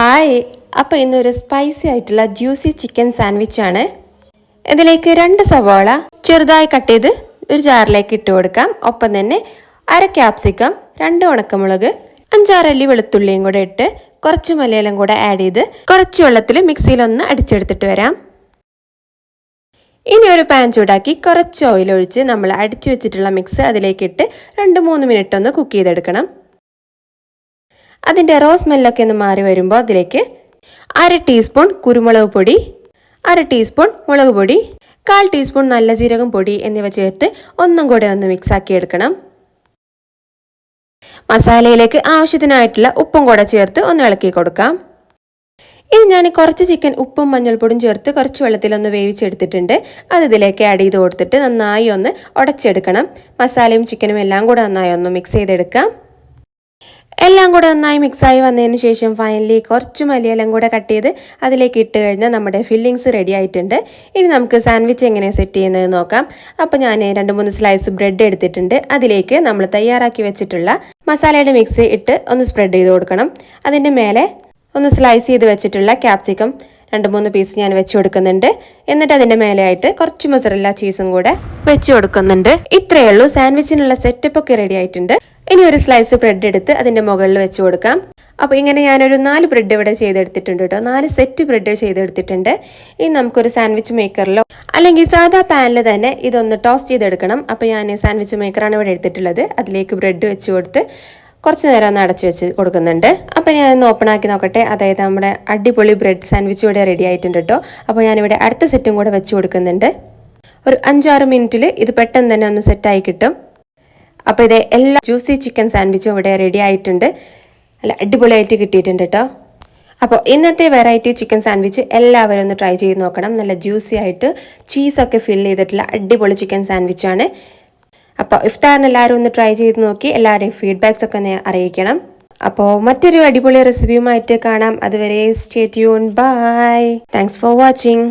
Hi, അപ്പോൾ ഇന്നൊരു spicy ആയിട്ടുള്ള ജ്യൂസി ചിക്കൻ സാൻഡ്വിച്ചാണ്. ഇതിലേക്ക് 2 സവാള ചെറുതായി കട്ട് ചെയ്ത് ഒരു ജാറിലേക്ക് ഇട്ട് കൊടുക്കാം. ഒപ്പം തന്നെ 1/2 ക്യാപ്സിക്കം, 2 ഉണക്കമുളക്, 5-6 അല്ലി വെളുത്തുള്ളിയും കൂടെ ഇട്ട് കുറച്ച് മല്ലിയിലയും കൂടെ ആഡ് ചെയ്ത് കുറച്ച് വെള്ളത്തിൽ മിക്സിയിലൊന്ന് അടിച്ചെടുത്തിട്ട് വരാം. ഇനി ഒരു പാൻ ചൂടാക്കി കുറച്ച് ഓയിൽ ഒഴിച്ച് നമ്മൾ അടിച്ചു വെച്ചിട്ടുള്ള മിക്സ് അതിലേക്കിട്ട് 2-3 മിനിറ്റ് ഒന്ന് കുക്ക് ചെയ്തെടുക്കണം. അതിൻ്റെ റോസ് സ്മെല്ലൊക്കെ ഒന്ന് മാറി വരുമ്പോൾ അതിലേക്ക് 1/2 ടീസ്പൂൺ കുരുമുളക് പൊടി, 1/2 ടീസ്പൂൺ മുളക് പൊടി, 1/4 ടീസ്പൂൺ നല്ല ജീരകം പൊടി എന്നിവ ചേർത്ത് ഒന്നും കൂടെ ഒന്ന് മിക്സാക്കി എടുക്കണം. മസാലയിലേക്ക് ആവശ്യത്തിനായിട്ടുള്ള ഉപ്പും കൂടെ ചേർത്ത് ഒന്ന് ഇളക്കി കൊടുക്കാം. ഇനി ഞാൻ കുറച്ച് ചിക്കൻ ഉപ്പും മഞ്ഞൾപ്പൊടിയും ചേർത്ത് കുറച്ച് വെള്ളത്തിലൊന്ന് വേവിച്ചെടുത്തിട്ടുണ്ട്. അത് ഇതിലേക്ക് ആഡ് ചെയ്ത് കൊടുത്തിട്ട് നന്നായി ഒന്ന് ഉടച്ചെടുക്കണം. മസാലയും ചിക്കനും എല്ലാം കൂടെ നന്നായി ഒന്ന് മിക്സ് ചെയ്തെടുക്കാം. എല്ലാം കൂടെ നന്നായി മിക്സായി വന്നതിന് ശേഷം ഫൈനലി കുറച്ച് മല്ലിയിലയും കൂടെ കട്ട് ചെയ്ത് അതിലേക്ക് ഇട്ട് കഴിഞ്ഞാൽ നമ്മുടെ ഫില്ലിങ്സ് റെഡി ആയിട്ടുണ്ട്. ഇനി നമുക്ക് സാൻഡ്വിച്ച് എങ്ങനെ സെറ്റ് ചെയ്യുന്നത് നോക്കാം. അപ്പോൾ ഞാൻ 2-3 സ്ലൈസ് ബ്രെഡ് എടുത്തിട്ടുണ്ട്. അതിലേക്ക് നമ്മൾ തയ്യാറാക്കി വെച്ചിട്ടുള്ള മസാലയുടെ മിക്സ് ഇട്ട് ഒന്ന് സ്പ്രെഡ് ചെയ്ത് കൊടുക്കണം. അതിൻ്റെ മേലെ ഒന്ന് സ്ലൈസ് ചെയ്ത് വെച്ചിട്ടുള്ള ക്യാപ്സിക്കം 2-3 പീസ് ഞാൻ വെച്ച് കൊടുക്കുന്നുണ്ട്. എന്നിട്ട് അതിൻ്റെ മേലെയായിട്ട് കുറച്ച് മൊസറല്ല ചീസും കൂടെ വെച്ച് കൊടുക്കുന്നുണ്ട്. ഇത്രയേ ഉള്ളൂ. സാൻഡ്വിച്ചിനുള്ള സെറ്റപ്പ് ഒക്കെ റെഡി ആയിട്ടുണ്ട്. ഇനി ഒരു സ്ലൈസ് ബ്രെഡ് എടുത്ത് അതിൻ്റെ മുകളിൽ വെച്ച് കൊടുക്കാം. അപ്പോൾ ഇങ്ങനെ ഞാനൊരു 4 ബ്രെഡ് ഇവിടെ ചെയ്തെടുത്തിട്ടുണ്ട് കേട്ടോ. 4 സെറ്റ് ബ്രെഡ് ചെയ്തെടുത്തിട്ടുണ്ട്. ഇനി നമുക്കൊരു സാൻഡ്വിച്ച് മേക്കറിലോ അല്ലെങ്കിൽ സാധാ പാനിൽ തന്നെ ഇതൊന്ന് ടോസ്റ്റ് ചെയ്തെടുക്കണം. അപ്പോൾ ഞാൻ സാൻഡ്വിച്ച് മേക്കറാണ് ഇവിടെ എടുത്തിട്ടുള്ളത്. അതിലേക്ക് ബ്രെഡ് വെച്ച് കൊടുത്ത് കുറച്ച് നേരം ഒന്ന് അടച്ചു വെച്ച് കൊടുക്കുന്നുണ്ട്. അപ്പോൾ ഞാൻ ഒന്ന് ഓപ്പൺ ആക്കി നോക്കട്ടെ. അതായത് നമ്മുടെ അടിപൊളി ബ്രെഡ് സാൻഡ്വിച്ച് ഇവിടെ റെഡി ആയിട്ടുണ്ട് കേട്ടോ. അപ്പോൾ ഞാനിവിടെ അടുത്ത സെറ്റും കൂടെ വെച്ച് കൊടുക്കുന്നുണ്ട്. ഒരു 5-6 മിനിറ്റിൽ ഇത് പെട്ടെന്ന് തന്നെ ഒന്ന് സെറ്റായി കിട്ടും. അപ്പോൾ ഇത് എല്ലാ ജ്യൂസി ചിക്കൻ സാൻഡ്വിച്ചും ഇവിടെ റെഡി ആയിട്ടുണ്ട്. നല്ല അടിപൊളിയായിട്ട് കിട്ടിയിട്ടുണ്ട് കേട്ടോ. അപ്പോൾ ഇന്നത്തെ വെറൈറ്റി ചിക്കൻ സാൻഡ്വിച്ച് എല്ലാവരും ഒന്ന് ട്രൈ ചെയ്ത് നോക്കണം. നല്ല ജ്യൂസി ആയിട്ട് ചീസൊക്കെ ഫിൽ ചെയ്തിട്ടുള്ള അടിപൊളി ചിക്കൻ സാൻഡ്വിച്ചാണ്. അപ്പോൾ ഇഫ്താറിന് എല്ലാവരും ഒന്ന് ട്രൈ ചെയ്ത് നോക്കി എല്ലാവരുടെയും ഫീഡ്ബാക്സ് ഒക്കെ ഒന്ന് അറിയിക്കണം. അപ്പോൾ മറ്റൊരു അടിപൊളി റെസിപ്പിയുമായിട്ട് കാണാം. അതുവരെ stay tune. Bye. Thanks for watching.